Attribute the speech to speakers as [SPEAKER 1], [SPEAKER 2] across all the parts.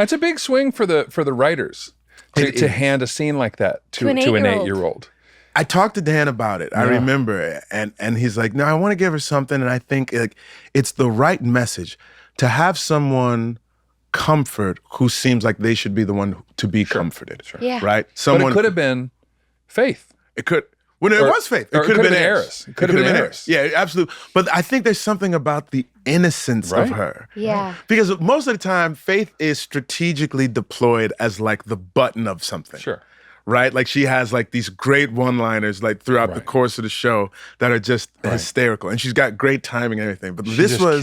[SPEAKER 1] That's a big swing for the writers to hand a scene like that to an 8-year-old.
[SPEAKER 2] I talked to Dan about it. I remember, and he's like, "No, I want to give her something, and I think it's the right message to have someone comfort who seems like they should be the one to be comforted."
[SPEAKER 1] Sure.
[SPEAKER 3] Yeah.
[SPEAKER 2] Right?
[SPEAKER 1] But it could have been Faith.
[SPEAKER 2] It could. Well, it was Faith. It could have been Eris.
[SPEAKER 1] It could have been Eris.
[SPEAKER 2] Yeah, absolutely. But I think there's something about the innocence of her.
[SPEAKER 3] Yeah.
[SPEAKER 2] Because most of the time, Faith is strategically deployed as like the button of something.
[SPEAKER 1] Sure.
[SPEAKER 2] Right? Like she has like these great one-liners like throughout the course of the show that are just hysterical. And she's got great timing and everything. But this was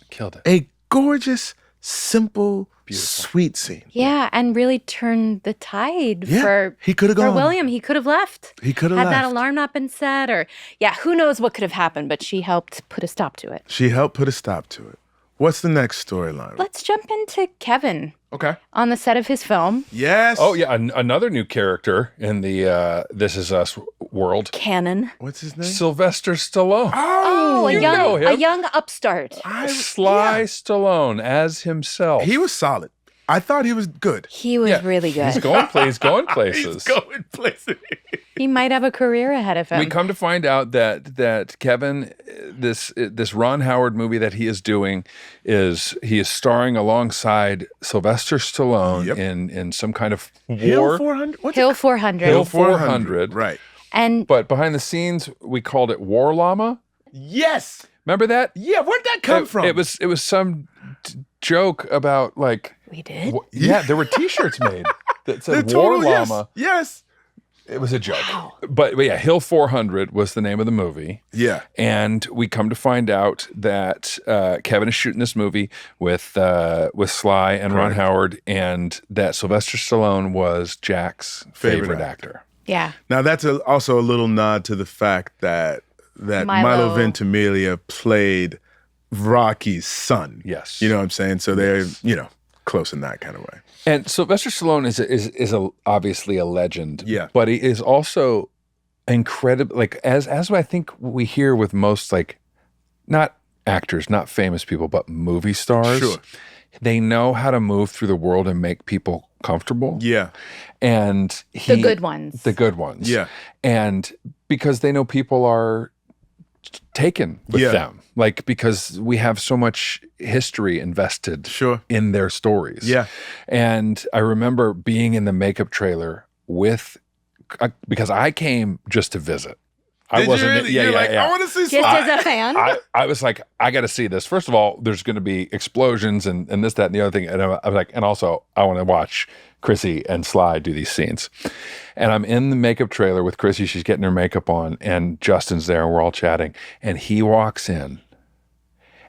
[SPEAKER 1] killed it.
[SPEAKER 2] A gorgeous, simple, sweet scene.
[SPEAKER 3] Yeah, and really turned the tide for
[SPEAKER 2] he could have gone.
[SPEAKER 3] For William, he could have left.
[SPEAKER 2] He could have
[SPEAKER 3] had
[SPEAKER 2] left.
[SPEAKER 3] that alarm not been set, or who knows what could have happened, but she helped put a stop to it.
[SPEAKER 2] She helped put a stop to it. What's the next storyline?
[SPEAKER 3] Let's jump into Kevin.
[SPEAKER 2] Okay.
[SPEAKER 3] On the set of his film.
[SPEAKER 2] Yes.
[SPEAKER 1] Oh, yeah, another new character in the This Is Us world.
[SPEAKER 3] Canon.
[SPEAKER 2] What's his name?
[SPEAKER 1] Sylvester Stallone.
[SPEAKER 3] Oh, a young upstart.
[SPEAKER 1] Sly Stallone as himself.
[SPEAKER 2] He was solid. I thought he was good.
[SPEAKER 3] He was really good.
[SPEAKER 1] He's going places.
[SPEAKER 2] He's going places.
[SPEAKER 3] He might have a career ahead of him.
[SPEAKER 1] We come to find out that Kevin, this Ron Howard movie that he is doing he is starring alongside Sylvester Stallone in some kind of war.
[SPEAKER 2] Hill 400?
[SPEAKER 3] Hill 400.
[SPEAKER 1] Hill 400.
[SPEAKER 2] Right.
[SPEAKER 1] But behind the scenes, we called it War Llama.
[SPEAKER 2] Yes.
[SPEAKER 1] Remember that?
[SPEAKER 2] Yeah. Where'd that come from?
[SPEAKER 1] It was some joke about like.
[SPEAKER 3] We did?
[SPEAKER 1] Yeah, there were T-shirts made that said War Llama.
[SPEAKER 2] Yes.
[SPEAKER 1] It was a joke. Wow. But yeah, Hill 400 was the name of the movie.
[SPEAKER 2] Yeah.
[SPEAKER 1] And we come to find out that Kevin is shooting this movie with Sly and Ron Howard, and that Sylvester Stallone was Jack's favorite actor.
[SPEAKER 3] Yeah.
[SPEAKER 2] Now that's also a little nod to the fact that Milo Ventimiglia played Rocky's son.
[SPEAKER 1] Yes.
[SPEAKER 2] You know what I'm saying? So they're, close in that kind of way.
[SPEAKER 1] And Sylvester Stallone is obviously a legend.
[SPEAKER 2] Yeah.
[SPEAKER 1] But he is also incredible. Like as I think we hear with most not actors, not famous people, but movie stars.
[SPEAKER 2] Sure.
[SPEAKER 1] They know how to move through the world and make people comfortable.
[SPEAKER 2] Yeah.
[SPEAKER 1] And
[SPEAKER 3] the good ones.
[SPEAKER 1] The good ones.
[SPEAKER 2] Yeah.
[SPEAKER 1] And because they know people are taken with them. Like, because we have so much history invested in their stories.
[SPEAKER 2] Yeah.
[SPEAKER 1] And I remember being in the makeup trailer because I came just to visit.
[SPEAKER 2] I wasn't.
[SPEAKER 1] Yeah.
[SPEAKER 2] I want to see.
[SPEAKER 3] Just as a fan.
[SPEAKER 1] I was like, I got to see this. First of all, there's going to be explosions and this, that, and the other thing. And I was like, and also I want to watch Chrissy and Sly do these scenes. And I'm in the makeup trailer with Chrissy. She's getting her makeup on, and Justin's there, and we're all chatting. And he walks in,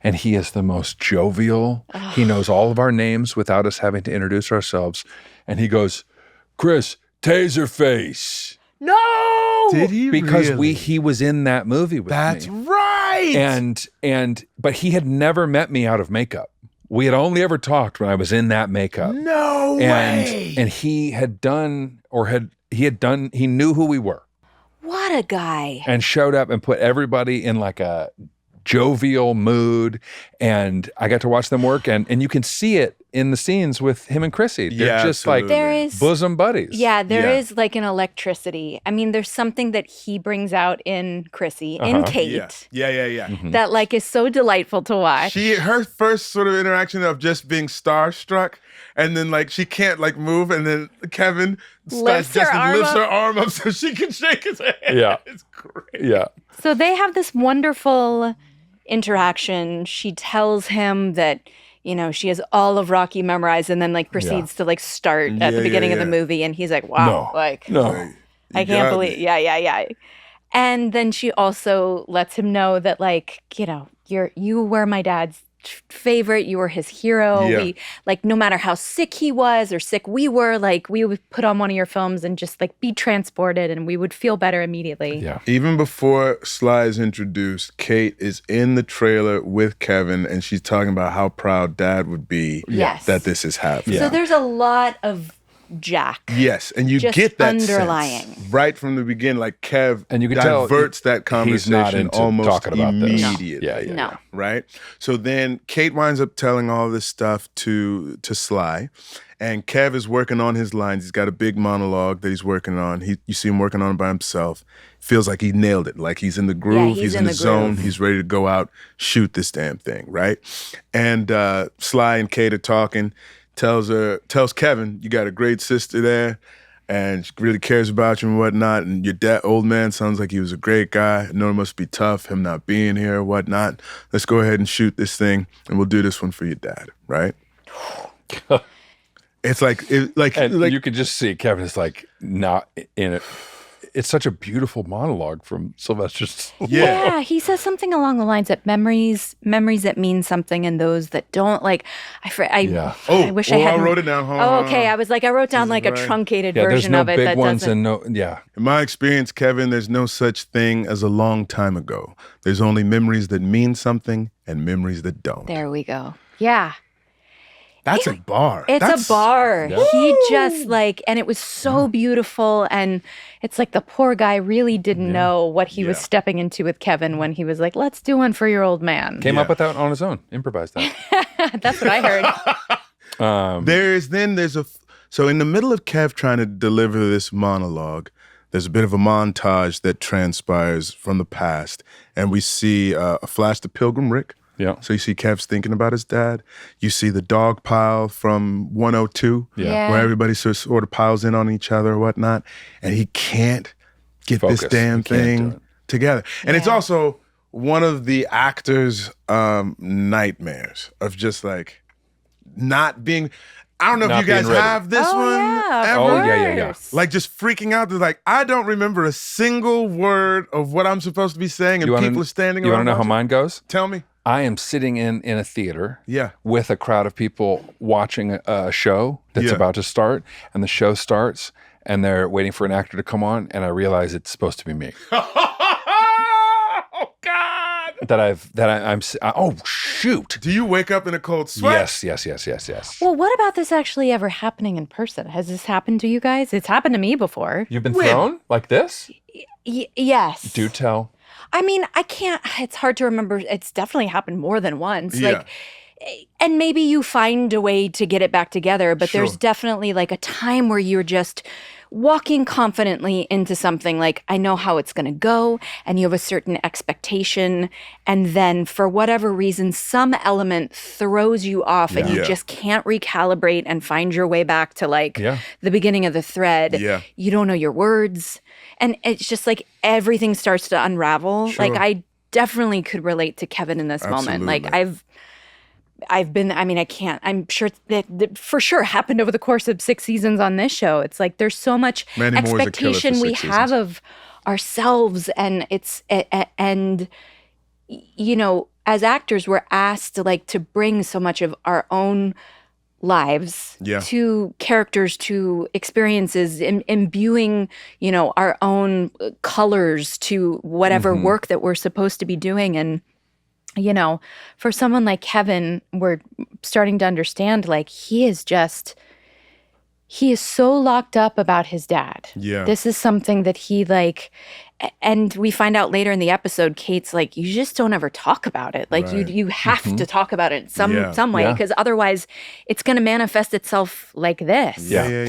[SPEAKER 1] and he is the most jovial. He knows all of our names without us having to introduce ourselves. And he goes, "Chris, Taserface."
[SPEAKER 3] No!
[SPEAKER 2] Did he
[SPEAKER 1] Because
[SPEAKER 2] really?
[SPEAKER 1] he was in that movie with me.
[SPEAKER 2] That's right.
[SPEAKER 1] But he had never met me out of makeup. We had only ever talked when I was in that makeup.
[SPEAKER 2] No way.
[SPEAKER 1] And he had done, he knew who we were.
[SPEAKER 3] What a guy.
[SPEAKER 1] And showed up and put everybody in like a jovial mood. And I got to watch them work, and you can see it in the scenes with him and Chrissy. They're just
[SPEAKER 2] absolutely.
[SPEAKER 1] like
[SPEAKER 3] There is
[SPEAKER 1] bosom buddies.
[SPEAKER 3] Yeah, there is like an electricity. I mean, there's something that he brings out in Chrissy, in Kate.
[SPEAKER 2] Yeah.
[SPEAKER 1] Mm-hmm.
[SPEAKER 3] That like is so delightful to watch.
[SPEAKER 2] Her first sort of interaction of just being starstruck, and then like she can't like move, and then Kevin
[SPEAKER 3] lifts her
[SPEAKER 2] arm up so she can shake his hand.
[SPEAKER 1] Yeah.
[SPEAKER 2] It's great.
[SPEAKER 1] Yeah.
[SPEAKER 3] So they have this wonderful interaction. She tells him that, she has all of Rocky memorized, and then like proceeds to like start at the beginning of the movie, and he's like, wow, I can't believe, yeah. And then she also lets him know that like, you were my dad's favorite, you were his hero.
[SPEAKER 2] Yeah.
[SPEAKER 3] We like, no matter how sick he was or sick we were, like we would put on one of your films and just like be transported, and we would feel better immediately.
[SPEAKER 1] Yeah.
[SPEAKER 2] Even before Sly is introduced, Kate is in the trailer with Kevin, and she's talking about how proud Dad would be
[SPEAKER 3] Yes.
[SPEAKER 2] that this is happening.
[SPEAKER 3] So there's a lot of Jack.
[SPEAKER 2] Yes, and you
[SPEAKER 3] Just
[SPEAKER 2] get that
[SPEAKER 3] underlying.
[SPEAKER 2] sense right from the beginning. Like Kev
[SPEAKER 1] And you can
[SPEAKER 2] diverts
[SPEAKER 1] tell
[SPEAKER 2] that conversation
[SPEAKER 1] he's not into
[SPEAKER 2] almost
[SPEAKER 1] talking about this.
[SPEAKER 2] immediately.
[SPEAKER 1] Yeah.
[SPEAKER 2] Right? So then Kate winds up telling all this stuff to Sly. And Kev is working on his lines. He's got a big monologue that he's working on. You see him working on it by himself. Feels like he nailed it. Like he's in the groove. He's in the zone. He's ready to go out, shoot this damn thing, right? And Sly and Kate are talking. Tells Kevin, you got a great sister there, and she really cares about you and whatnot. And your old man sounds like he was a great guy. I know it must be tough, him not being here or whatnot. Let's go ahead and shoot this thing, and we'll do this one for your dad, right? It's like
[SPEAKER 1] you could just see Kevin is like not in it. It's such a beautiful monologue from Sylvester Stallone.
[SPEAKER 3] Yeah, he says something along the lines of memories that mean something and those that don't. Like, I wish I had.
[SPEAKER 2] I wrote it down.
[SPEAKER 3] Okay. I was like, I wrote down like a truncated version
[SPEAKER 1] no
[SPEAKER 3] of it.
[SPEAKER 1] Big
[SPEAKER 3] that
[SPEAKER 1] ones
[SPEAKER 3] doesn't.
[SPEAKER 1] and
[SPEAKER 2] In my experience, Kevin, there's no such thing as a long time ago. There's only memories that mean something and memories that don't.
[SPEAKER 3] There we go. Yeah.
[SPEAKER 2] That's a bar.
[SPEAKER 3] It's a bar.
[SPEAKER 1] Yeah.
[SPEAKER 3] He just and it was so beautiful. And it's like the poor guy really didn't know what he was stepping into with Kevin when he was like, let's do one for your old man.
[SPEAKER 1] Came up with that on his own, improvised that.
[SPEAKER 3] That's what I
[SPEAKER 2] heard. So in the middle of Kev trying to deliver this monologue, there's a bit of a montage that transpires from the past. And we see a flash to Pilgrim Rick.
[SPEAKER 1] Yeah.
[SPEAKER 2] So you see Kev's thinking about his dad. You see the dog pile from 102, where everybody sort of piles in on each other or whatnot. And he can't get this damn thing together. And it's also one of the actor's nightmares of just like not being... I don't know if you guys have this one ever.
[SPEAKER 1] Oh, yeah.
[SPEAKER 2] Like just freaking out. They're like, I don't remember a single word of what I'm supposed to be saying, and people are standing around.
[SPEAKER 1] You want to know how mine goes?
[SPEAKER 2] Tell me.
[SPEAKER 1] I am sitting in a theater
[SPEAKER 2] with
[SPEAKER 1] a crowd of people watching a show that's about to start, and the show starts, and they're waiting for an actor to come on, and I realize it's supposed to be me.
[SPEAKER 2] Oh, God.
[SPEAKER 1] Oh, shoot.
[SPEAKER 2] Do you wake up in a cold sweat?
[SPEAKER 1] Yes.
[SPEAKER 3] Well, what about this actually ever happening in person? Has this happened to you guys? It's happened to me before.
[SPEAKER 1] You've been thrown like this?
[SPEAKER 3] Yes.
[SPEAKER 1] Do tell.
[SPEAKER 3] I mean, I can't, it's hard to remember. It's definitely happened more than once. And maybe you find a way to get it back together, but there's definitely like a time where you're just walking confidently into something like, I know how it's going to go, and you have a certain expectation, and then for whatever reason, some element throws you off and you just can't recalibrate and find your way back to the beginning of the thread. You don't know your words. And it's just like everything starts to unravel. Like I definitely could relate to Kevin in this moment. Like I've been, I mean, I'm sure that for sure happened over the course of 6 seasons on this show. It's like there's so much
[SPEAKER 2] Mandy Moore
[SPEAKER 3] expectation we have of ourselves, and you know, as actors, we're asked to bring so much of our own lives to characters, to experiences, imbuing, you know, our own colors to whatever work that we're supposed to be doing. And you know, for someone like Kevin, we're starting to understand, like, he is so locked up about his dad. This is something that he and we find out later in the episode, Kate's like, you just don't ever talk about it. Like you have to talk about it some way, because otherwise it's going to manifest itself like this.